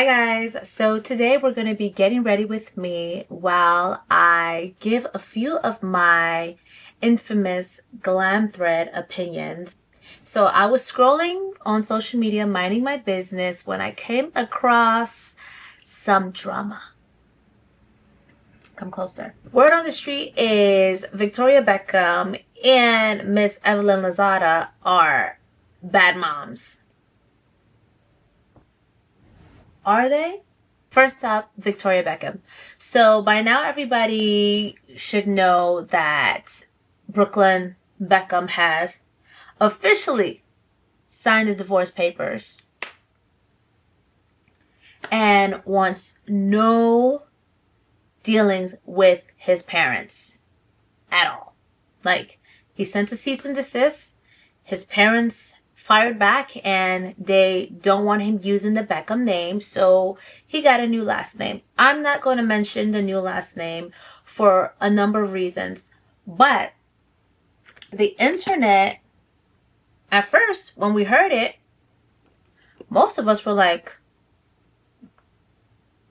Hi guys, so today we're going to be getting ready with me while I give a few of my infamous glam thread opinions. So I was scrolling on social media minding my business when I came across some drama. Come closer. Word on the street is Victoria Beckham and Miss Evelyn Lozada are bad moms. Are they? First up, Victoria Beckham. So by now everybody should know that Brooklyn Beckham has officially signed the divorce papers and wants no dealings with his parents at all. Like, he sent a cease and desist. His parents fired back and they don't want him using the Beckham name, so he got a new last name. I'm not going to mention the new last name for a number of reasons, but the internet, at first when we heard it, most of us were like,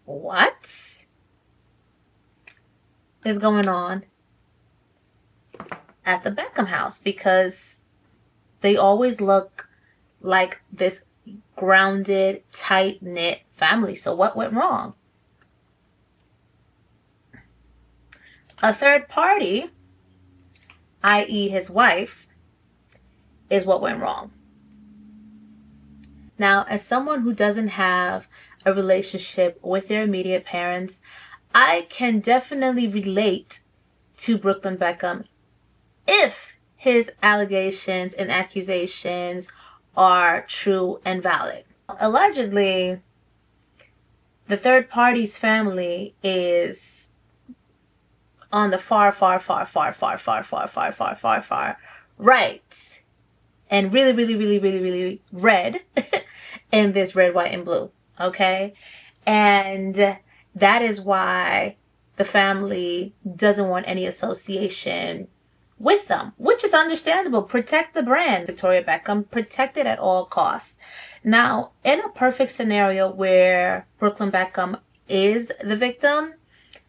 what is going on at the Beckham house? Because they always look like this grounded, tight-knit family. So what went wrong? A third party, i.e. his wife, is what went wrong. Now, as someone who doesn't have a relationship with their immediate parents, I can definitely relate to Brooklyn Beckham if his allegations and accusations are true and valid. Allegedly, the third party's family is on the far right, and really red in this red, white, and blue. Okay, and that is why the family doesn't want any association with them, which is understandable. Protect the brand, Victoria Beckham. Protect it at all costs. Now, in a perfect scenario where Brooklyn Beckham is the victim,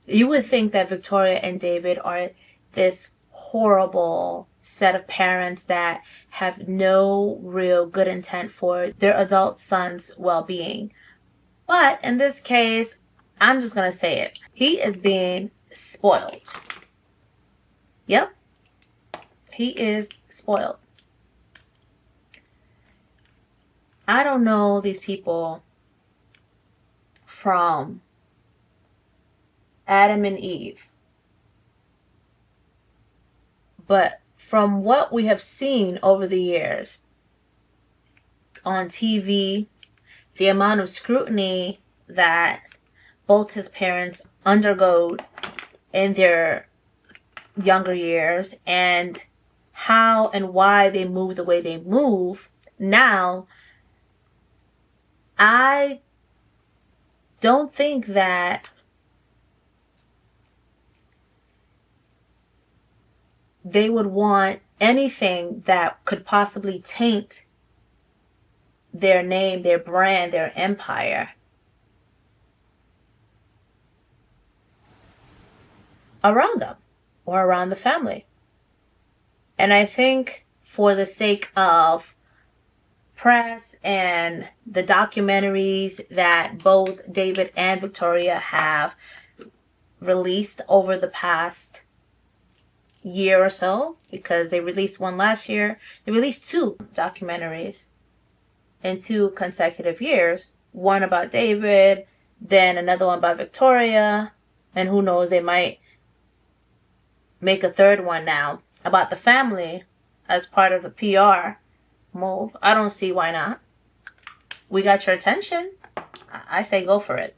you would think that Victoria and David are this horrible set of parents that have no real good intent for their adult son's well-being. But in this case, I'm just gonna say it. He is being spoiled. Yep. He is spoiled. I don't know these people from Adam and Eve, but from what we have seen over the years on TV, the amount of scrutiny that both his parents undergo in their younger years, and how and why they move the way they move now, I don't think that they would want anything that could possibly taint their name, their brand, their empire around them or around the family. And I think for the sake of press and the documentaries that both David and Victoria have released over the past year or so, because they released one last year, they released 2 documentaries in 2 consecutive years. One about David, then another one about Victoria, and who knows, they might make a third one now about the family as part of a PR move. I don't see why not. We got your attention. I say go for it.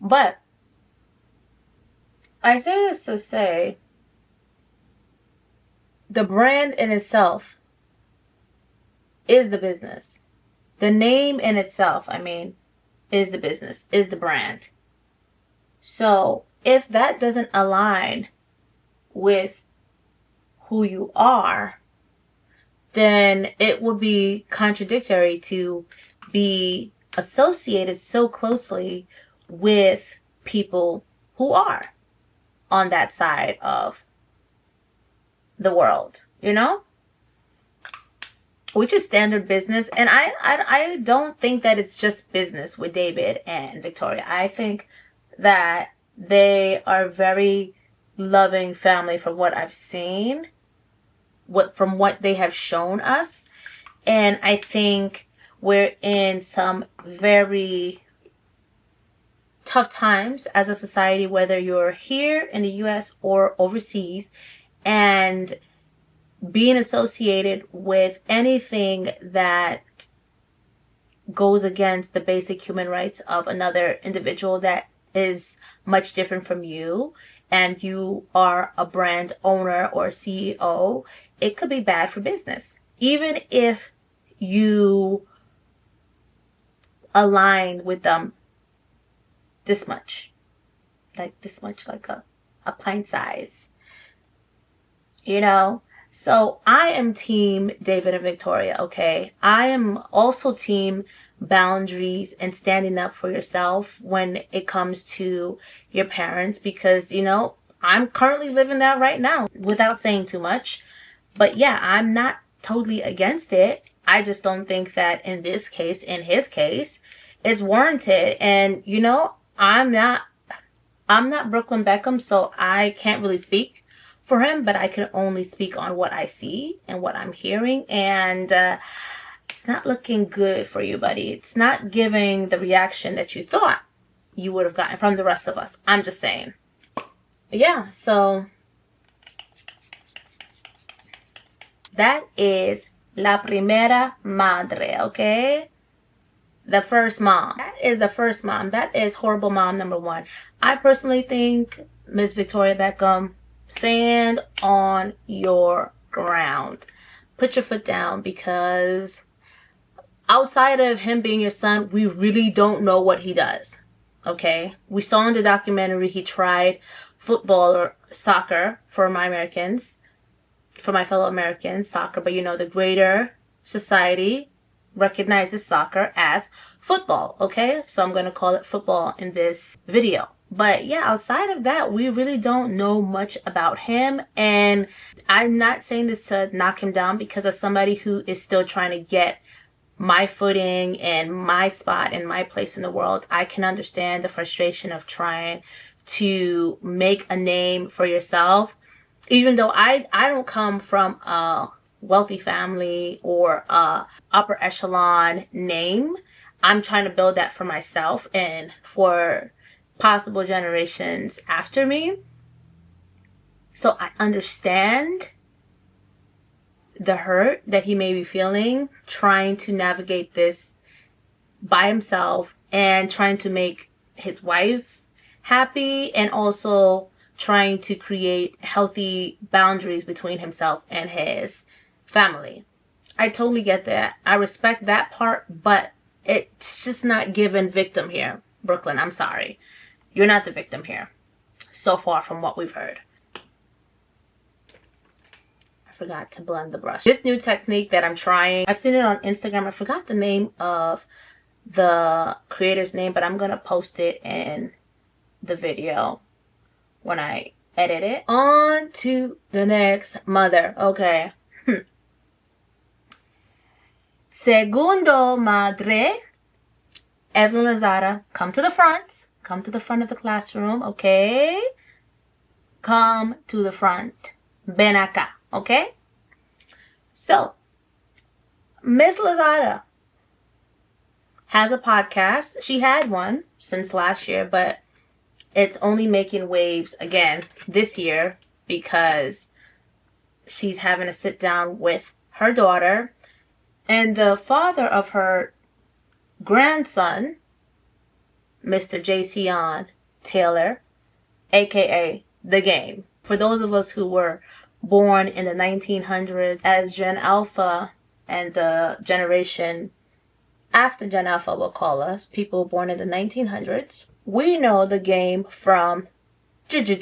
But I say this to say the brand in itself is the business. The name in itself, I mean, is the business, is the brand. So if that doesn't align with who you are, then it would be contradictory to be associated so closely with people who are on that side of the world, you know? Which is standard business. And I don't think that it's just business with David and Victoria. I think that they are very loving family from what I've seen, from what they have shown us. And I think we're in some very tough times as a society, whether you're here in the US or overseas, and being associated with anything that goes against the basic human rights of another individual that is much different from you, and you are a brand owner or CEO, it could be bad for business. Even if you align with them this much, like a pint size, you know? So I am team David and Victoria, okay? I am also team boundaries and standing up for yourself when it comes to your parents, because, you know, I'm currently living that right now without saying too much. But yeah, I'm not totally against it. I just don't think that in this case, in his case, is warranted. And, you know, I'm not Brooklyn Beckham, so I can't really speak for him, but I can only speak on what I see and what I'm hearing. And it's not looking good for you, buddy. It's not giving the reaction that you thought you would have gotten from the rest of us. I'm just saying. Yeah, so that is la primera madre, okay? The first mom. That is the first mom. That is horrible mom number one. I personally think Miss Victoria Beckham, stand on your ground. Put your foot down, because outside of him being your son, we really don't know what he does. Okay? We saw in the documentary he tried football or soccer for my Americans, for my fellow Americans, soccer, but you know, the greater society recognizes soccer as football, okay? So I'm going to call it football in this video. But yeah, outside of that, we really don't know much about him. And I'm not saying this to knock him down, because as somebody who is still trying to get my footing and my spot and my place in the world, I can understand the frustration of trying to make a name for yourself. Even though I don't come from a wealthy family or a upper echelon name, I'm trying to build that for myself and for possible generations after me. So I understand the hurt that he may be feeling, trying to navigate this by himself and trying to make his wife happy, and also trying to create healthy boundaries between himself and his family. I totally get that. I respect that part, but it's just not given victim here. Brooklyn, I'm sorry. You're not the victim here, so far from what we've heard. I forgot to blend the brush. This new technique that I'm trying, I've seen it on Instagram. I forgot the name of the creator's name, but I'm going to post it in the video when I edit it. On to the next mother. Okay. Segundo madre, Evelyn Lozada, come to the front. Come to the front of the classroom, okay? Come to the front. Ven acá, okay? So, Miss Lozada has a podcast. She had one since last year, but it's only making waves again this year because she's having a sit down with her daughter and the father of her grandson, Mr. Jason Taylor, aka The Game. For those of us who were born in the 1900s, as Gen Alpha and the generation after Gen Alpha will call us, people born in the 1900s, we know The Game from G-Unit.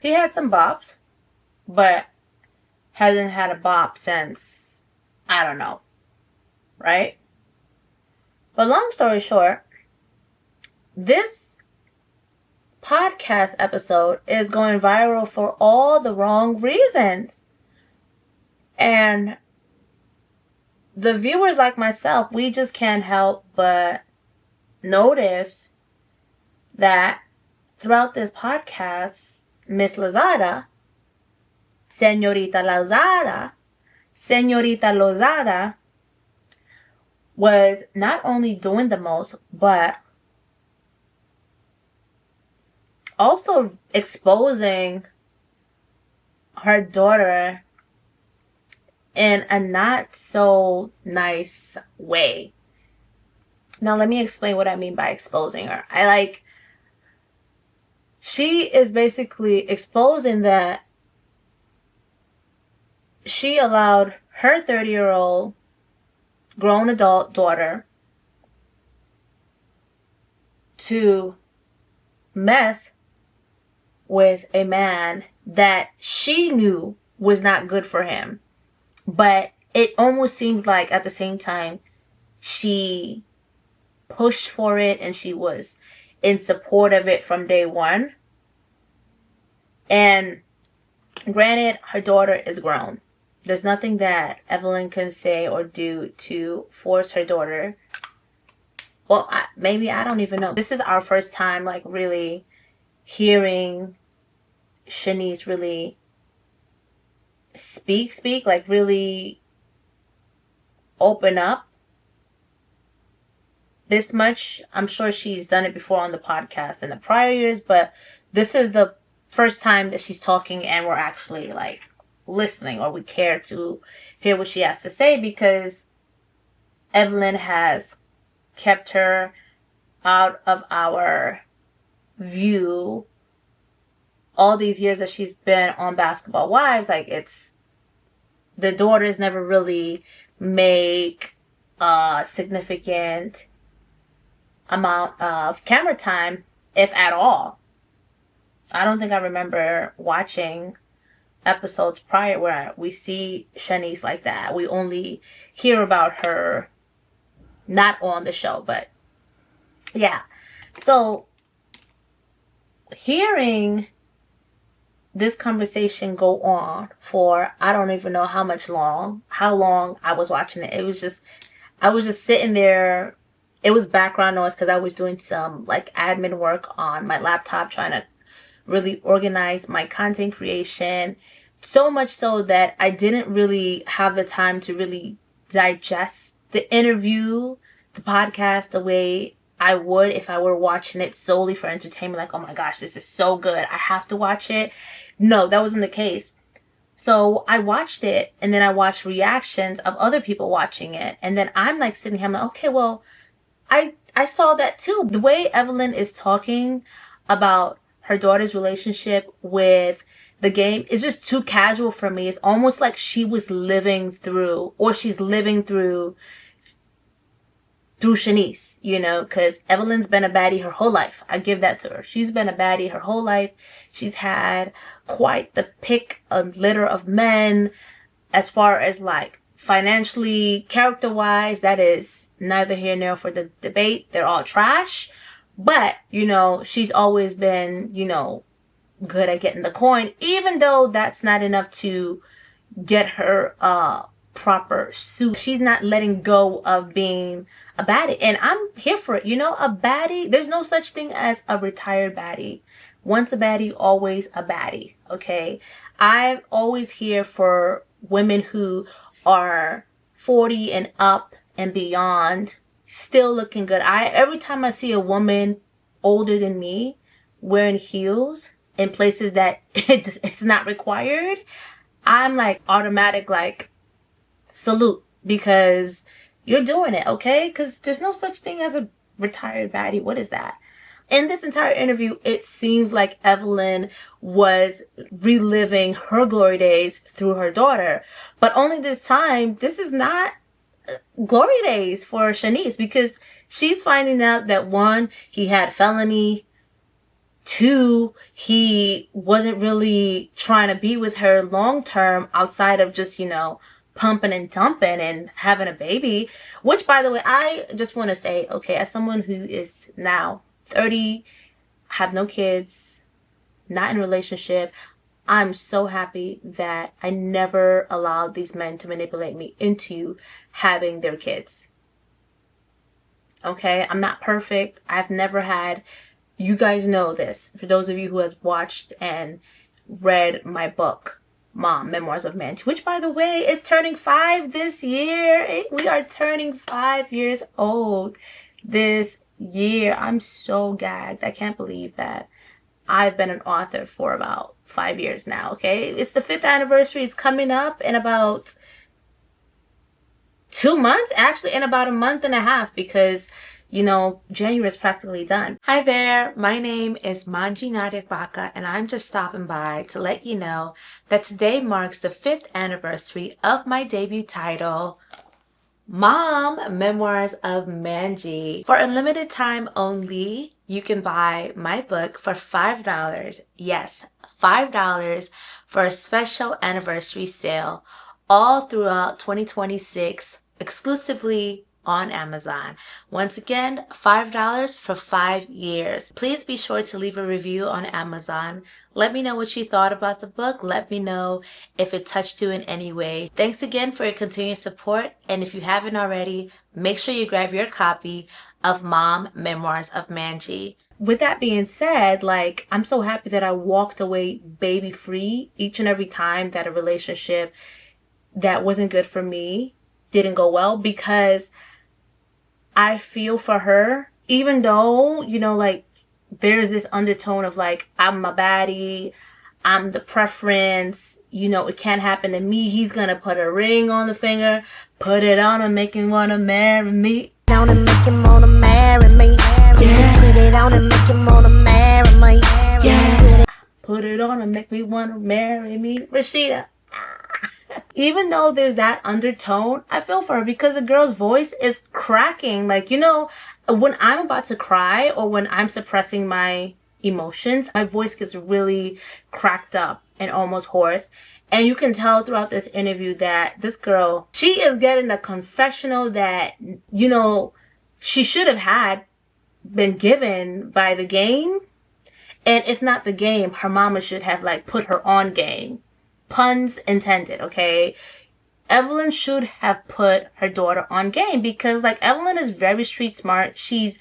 He had some bops, but hasn't had a bop since, I don't know, right? But long story short, this podcast episode is going viral for all the wrong reasons. And the viewers like myself, we just can't help but notice that throughout this podcast, Miss Lozada, Señorita Lozada was not only doing the most, but also exposing her daughter in a not so nice way. Now let me explain what I mean by exposing her. She is basically exposing that she allowed her 30-year-old grown adult daughter to mess with a man that she knew was not good for him. But it almost seems like at the same time she pushed for it and she was in support of it from day one. And granted, her daughter is grown. There's nothing that Evelyn can say or do to force her daughter. Well, maybe, I don't even know. This is our first time like really hearing Shaniece really speak, like really open up this much. I'm sure she's done it before on the podcast in the prior years, but this is the first time that she's talking and we're actually like listening, or we care to hear what she has to say, because Evelyn has kept her out of our view all these years that she's been on Basketball Wives. Like, it's the daughters never really make a significant amount of camera time, if at all. I don't think I remember watching episodes prior where we see Shaniece like that. We only hear about her not on the show, but yeah. So hearing this conversation go on for I don't even know how long I was watching it. I was just sitting there. It was background noise because I was doing some like admin work on my laptop, trying to really organize my content creation. So much so that I didn't really have the time to really digest the interview, the podcast, the way I would if I were watching it solely for entertainment. Like, oh my gosh, this is so good, I have to watch it. No, that wasn't the case. So I watched it, and then I watched reactions of other people watching it. And then I'm like sitting here, I'm like, okay, well, I saw that too. The way Evelyn is talking about her daughter's relationship with the game is just too casual for me. It's almost like she was living through, or she's living through Shaniece, you know, because Evelyn's been a baddie her whole life. I give that to her. She's been a baddie her whole life. She's had quite the pick of litter of men. As far as like financially, character-wise, that is neither here nor for the debate. They're all trash. But, you know, she's always been, you know, good at getting the coin, even though that's not enough to get her proper suit. She's not letting go of being a baddie, and I'm here for it. You know, a baddie, there's no such thing as a retired baddie. Once a baddie, always a baddie, okay? I'm always here for women who are 40 and up and beyond, still looking good. Every time I see a woman older than me wearing heels in places that it's not required, I'm like automatic like salute, because you're doing it, okay? Because there's no such thing as a retired baddie. What is that? In this entire interview, it seems like Evelyn was reliving her glory days through her daughter. But only this time, this is not glory days for Shaniece, because she's finding out that 1, he had felony, 2, he wasn't really trying to be with her long term outside of just, you know, pumping and dumping and having a baby. Which, by the way, I just want to say, okay, as someone who is now 30, have no kids, not in a relationship, I'm so happy that I never allowed these men to manipulate me into having their kids. Okay, I'm not perfect. I've never had, you guys know this, for those of you who have watched and read my book, Mom, Memoirs of Manji, which, by the way, is turning 5 this year. We are turning 5 years old this year. I'm so gagged. I can't believe that I've been an author for about 5 years now, okay? It's the 5th anniversary. It's coming up in about 2 months, actually in about a month and a half, because you know, January is practically done. Hi there, my name is Manji Nadekbaka, and I'm just stopping by to let you know that today marks the 5th anniversary of my debut title, Mom, Memoirs of Manji. For a limited time only, you can buy my book for $5. Yes, $5 for a special anniversary sale all throughout 2026, exclusively on Amazon. Once again, $5 for 5 years. Please be sure to leave a review on Amazon. Let me know what you thought about the book. Let me know if it touched you in any way. Thanks again for your continued support. And if you haven't already, make sure you grab your copy of Mom, Memoirs of Manji. With that being said, like, I'm so happy that I walked away baby free each and every time that a relationship that wasn't good for me didn't go well, because I feel for her, even though, you know, like, there's this undertone of like, I'm a baddie, I'm the preference, you know, it can't happen to me. He's gonna put a ring on the finger, put it on and make him wanna marry me. Down and make him wanna marry me. Yeah. Put it on and make him wanna marry me. Yeah. Put it on and make me wanna marry me. Rashida. Even though there's that undertone, I feel for her, because the girl's voice is cracking. Like, you know, when I'm about to cry or when I'm suppressing my emotions, my voice gets really cracked up and almost hoarse. And you can tell throughout this interview that this girl, she is getting a confessional that, you know, she should have been given by the game. And if not the game, her mama should have like put her on game. Puns intended, okay? Evelyn should have put her daughter on game, because like, Evelyn is very street smart. She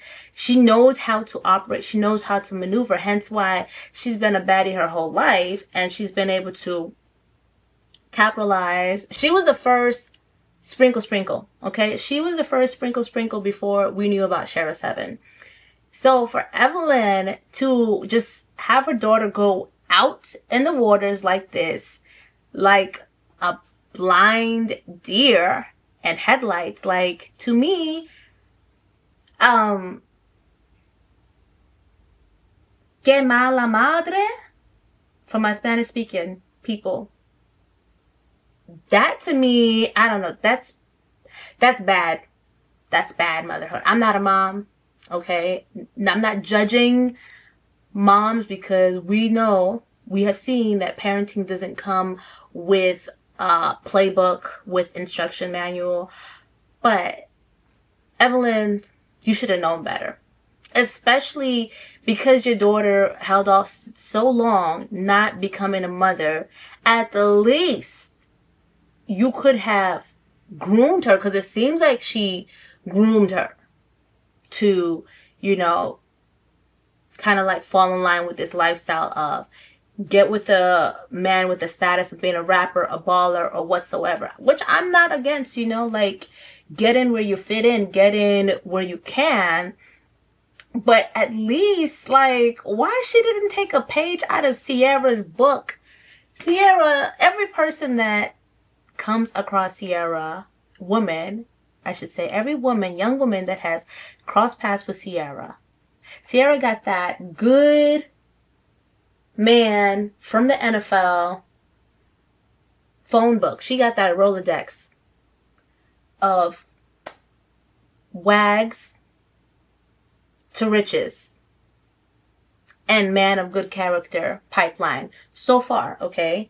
knows how to operate. She knows how to maneuver. Hence why she's been a baddie her whole life, and she's been able to capitalize. She was the first sprinkle, okay? She was the first sprinkle before we knew about Shara 7. So for Evelyn to just have her daughter go out in the waters like this, like a blind deer and headlights, like, to me, que mala madre, for my Spanish speaking people, that to me, I don't know, that's bad. That's bad motherhood. I'm not a mom, okay? I'm not judging moms, because we have seen that parenting doesn't come with a playbook, with instruction manual. But Evelyn, you should have known better. Especially because your daughter held off so long not becoming a mother. At the least, you could have groomed her, because it seems like she groomed her to, you know, kind of like fall in line with this lifestyle of get with a man with the status of being a rapper, a baller, or whatsoever. Which I'm not against, you know, like, get in where you fit in, get in where you can. But at least, like, why she didn't take a page out of Sierra's book? Sierra, every person that comes across Sierra, woman, I should say, every woman, young woman that has crossed paths with Sierra got that good man from the NFL phone book. She got that Rolodex of wags to riches and man of good character pipeline so far, okay?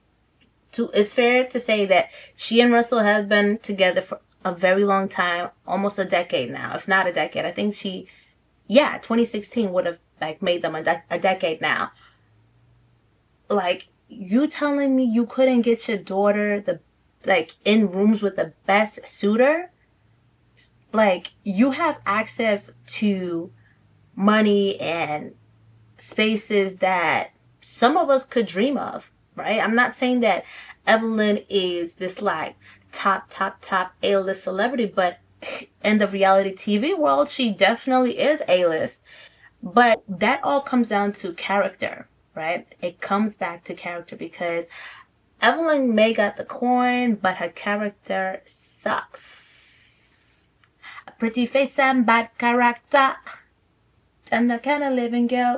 it's fair to say that she and Russell have been together for a very long time, almost a decade now, if not a decade. I think 2016 would have like made them a decade now. Like, you telling me you couldn't get your daughter in rooms with the best suitor? Like, you have access to money and spaces that some of us could dream of, right? I'm not saying that Evelyn is this like top A-list celebrity, but in the reality TV world, she definitely is A-list. But that all comes down to character, right? It comes back to character, because Evelyn may got the coin, but her character sucks. A pretty face and bad character. I'm the kind of living girl.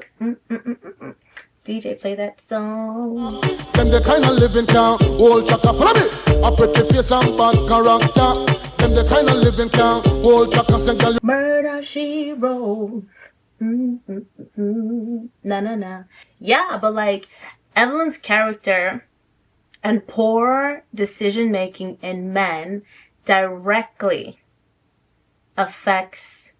DJ, play that song. Them the kind of living can hold chaka. Follow me. A pretty face and bad character. Them the kind of living can hold chaka. Girl. Murder she wrote. Na. Yeah, but like, Evelyn's character and poor decision making in men directly affects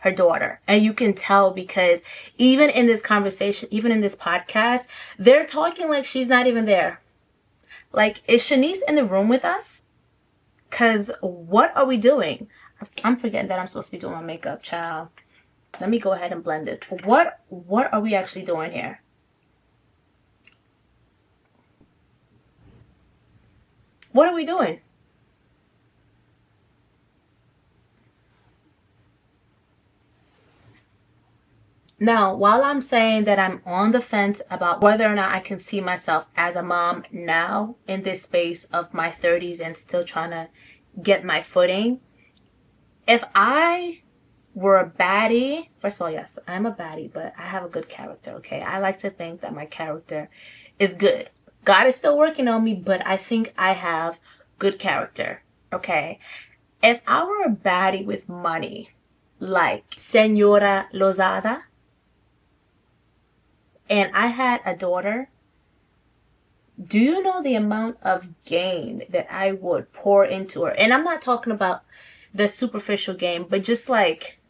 her daughter. And you can tell, because even in this conversation, even in this podcast, they're talking like she's not even there. Like, is Shaniece in the room with us? Because what are we doing? I'm forgetting that I'm supposed to be doing my makeup, child. Let me go ahead and blend it. What are we actually doing here? What are we doing? Now, while I'm saying that I'm on the fence about whether or not I can see myself as a mom now in this space of my 30s and still trying to get my footing, if I were a baddie, first of all, yes, I'm a baddie, but I have a good character, okay? I like to think that my character is good. God is still working on me, but I think I have good character, okay? If I were a baddie with money, like Senora Lozada, and I had a daughter, do you know the amount of game that I would pour into her? And I'm not talking about the superficial game, but just like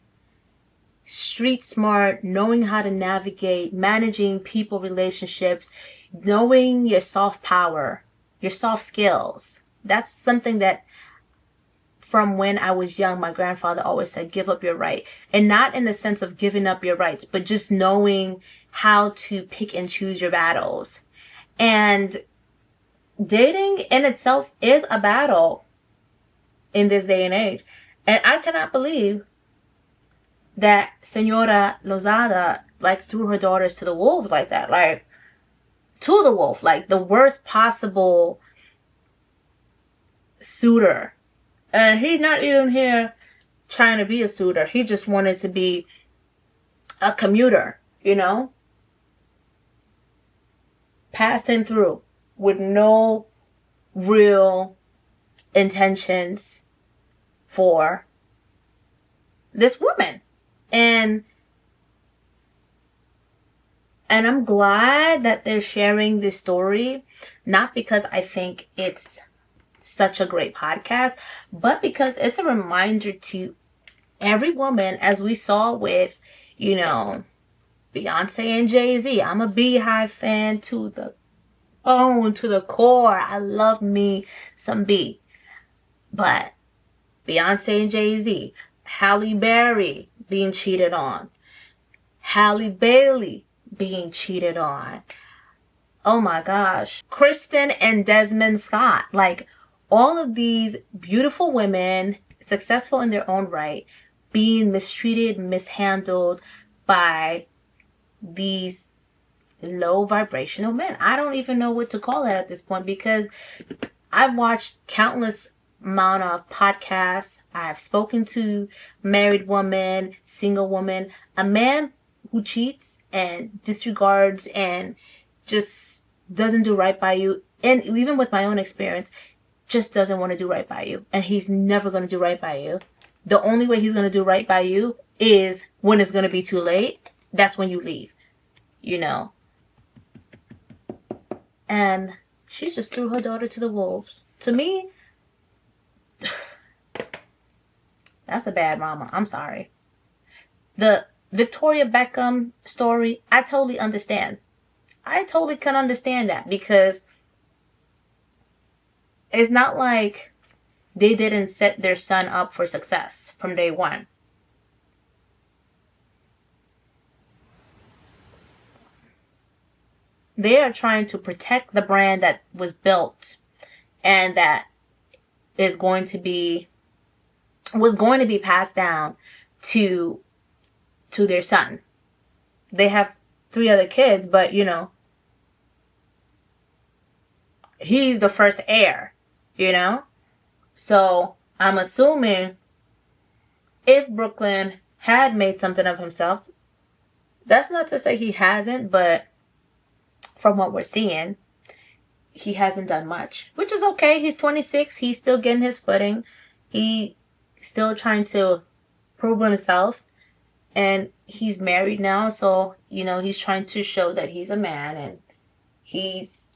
street smart, knowing how to navigate, managing people relationships, knowing your soft power, your soft skills. That's something that from when I was young, my grandfather always said, give up your right. And not in the sense of giving up your rights, but just knowing how to pick and choose your battles. And dating in itself is a battle in this day and age. And I cannot believe that Senora Lozada like threw her daughters to the wolves like that. Like, to the wolf. Like, the worst possible suitor. And he's not even here trying to be a suitor. He just wanted to be a commuter, you know? Passing through with no real intentions for this woman. And I'm glad that they're sharing this story, not because I think it's such a great podcast, but because it's a reminder to every woman, as we saw with, you know, Beyonce and Jay-Z. I'm a Beehive fan to the bone, to the core. I love me some B. But Beyonce and Jay-Z, Halle Berry being cheated on, Halle Bailey being cheated on. Oh my gosh. Kristen and Desmond Scott. Like, all of these beautiful women, successful in their own right, being mistreated, mishandled by these low vibrational men. I don't even know what to call it at this point, because I've watched countless amount of podcasts. I've spoken to married women, single women. A man who cheats and disregards and just doesn't do right by you, and even with my own experience, just doesn't want to do right by you. And he's never going to do right by you. The only way he's going to do right by you is when it's going to be too late. That's when you leave, you know. And She just threw her daughter to the wolves. To me, that's a bad mama. I'm sorry. The Victoria Beckham story, I totally understand. I totally can understand that, because it's not like they didn't set their son up for success from day one. They are trying to protect the brand that was built and that was going to be passed down to their son. They have 3 other kids, but you know, he's the first heir, you know? So I'm assuming if Brooklyn had made something of himself, that's not to say he hasn't, but from what we're seeing, he hasn't done much, which is okay. He's 26. He's still getting his footing. He's still trying to prove himself. And he's married now, so, you know, he's trying to show that he's a man and he's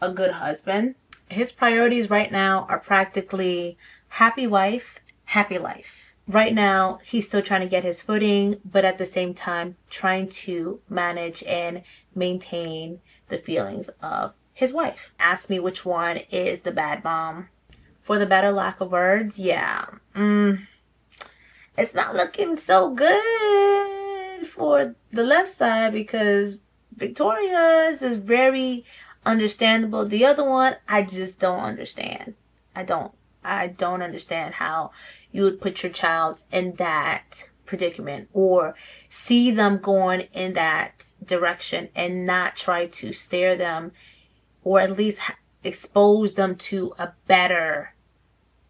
a good husband. His priorities right now are practically happy wife, happy life. Right now, he's still trying to get his footing, but at the same time, trying to manage and maintain the feelings of his wife. Ask me which one is the bad mom. For the better lack of words, yeah. It's not looking so good for the left side, because Victoria's is very understandable. The other one, I just don't understand. I don't understand how you would put your child in that predicament or see them going in that direction and not try to steer them, or at least expose them to a better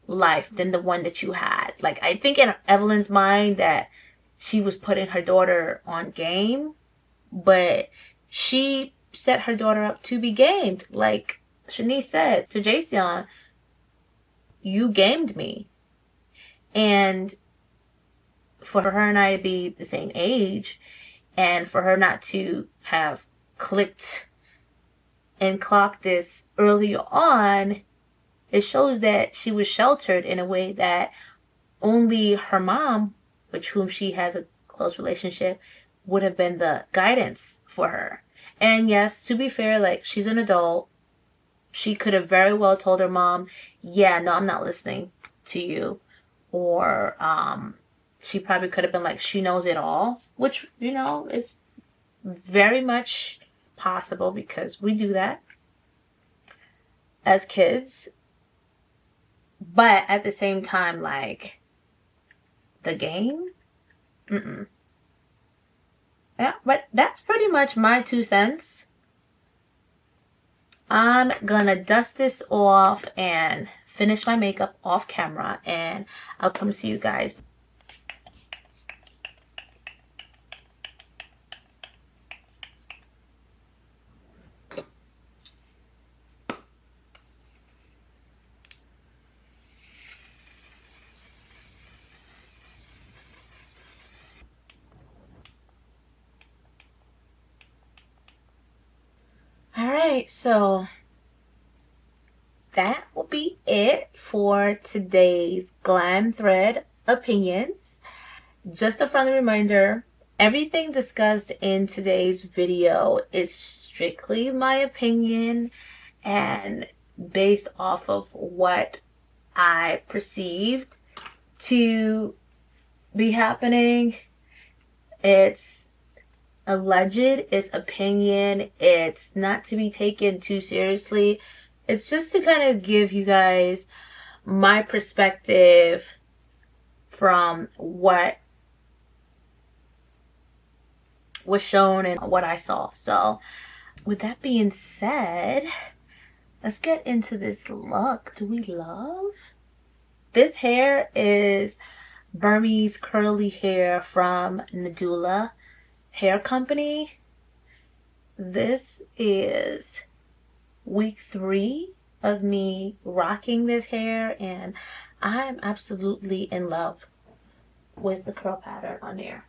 life than the one that you had. Like, I think in Evelyn's mind that she was putting her daughter on game, but she set her daughter up to be gamed. Like Shaniece said to Jason, you gamed me. And for her and I to be the same age, and for her not to have clicked and clocked this earlier on, it shows that she was sheltered in a way that only her mom, with whom she has a close relationship, would have been the guidance for her. And yes, to be fair, like, she's an adult. She could have very well told her mom, yeah, no, I'm not listening to you. Or she probably could have been like, she knows it all, which, you know, is very much possible, because we do that as kids. But at the same time, like, the game? Yeah, but that's pretty much my 2 cents. I'm gonna dust this off and finish my makeup off camera, and I'll come see you guys. Alright, so that will be it for today's Glam Thread Opinions. Just a friendly reminder, everything discussed in today's video is strictly my opinion and based off of what I perceived to be happening. It's alleged, it's opinion, it's not to be taken too seriously. It's just to kind of give you guys my perspective from what was shown and what I saw. So with that being said, let's get into this look. Do we love? This hair is Burmese curly hair from Nadula Hair Company. This is week 3 of me rocking this hair, and I'm absolutely in love with the curl pattern on there.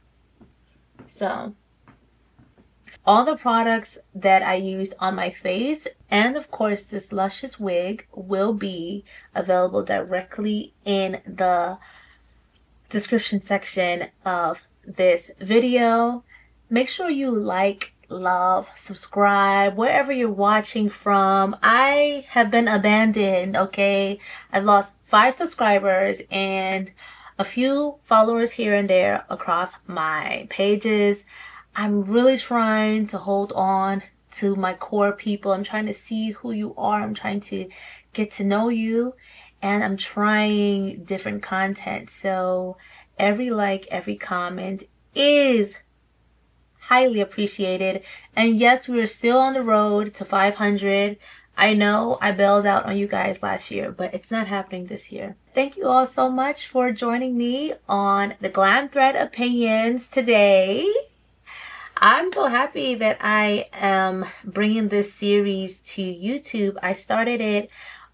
So All the products that I used on my face, and of course this luscious wig, will be available directly in the description section of this video. Make sure you like, love, subscribe wherever you're watching from. I have been abandoned, okay? I've lost 5 subscribers and a few followers here and there across my pages. I'm really trying to hold on to my core people. I'm trying to see who you are. I'm trying to get to know you, and I'm trying different content. So every like, every comment is highly appreciated. And yes, we're still on the road to 500. I know I bailed out on you guys last year, but it's not happening this year. Thank you all so much for joining me on the Glam Thread Opinions today. I'm so happy that I am bringing this series to YouTube. I started it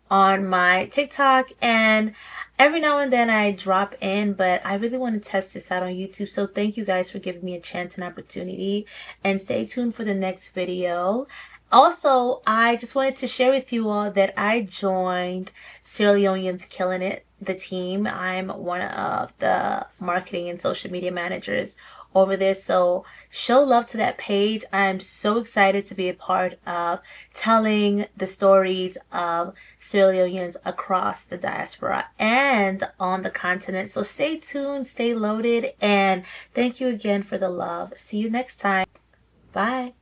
on my TikTok, and every now and then I drop in, but I really want to test this out on YouTube. So thank you guys for giving me a chance and opportunity, and stay tuned for the next video. Also, I just wanted to share with you all that I joined Sierra Leoneans Killing It, the team. I'm one of the marketing and social media managers over there, so show love to that page. I'm so excited to be a part of telling the stories of Sierra Leoneans across the diaspora and on the continent. So stay tuned, stay loaded, and thank you again for the love. See you next time. Bye.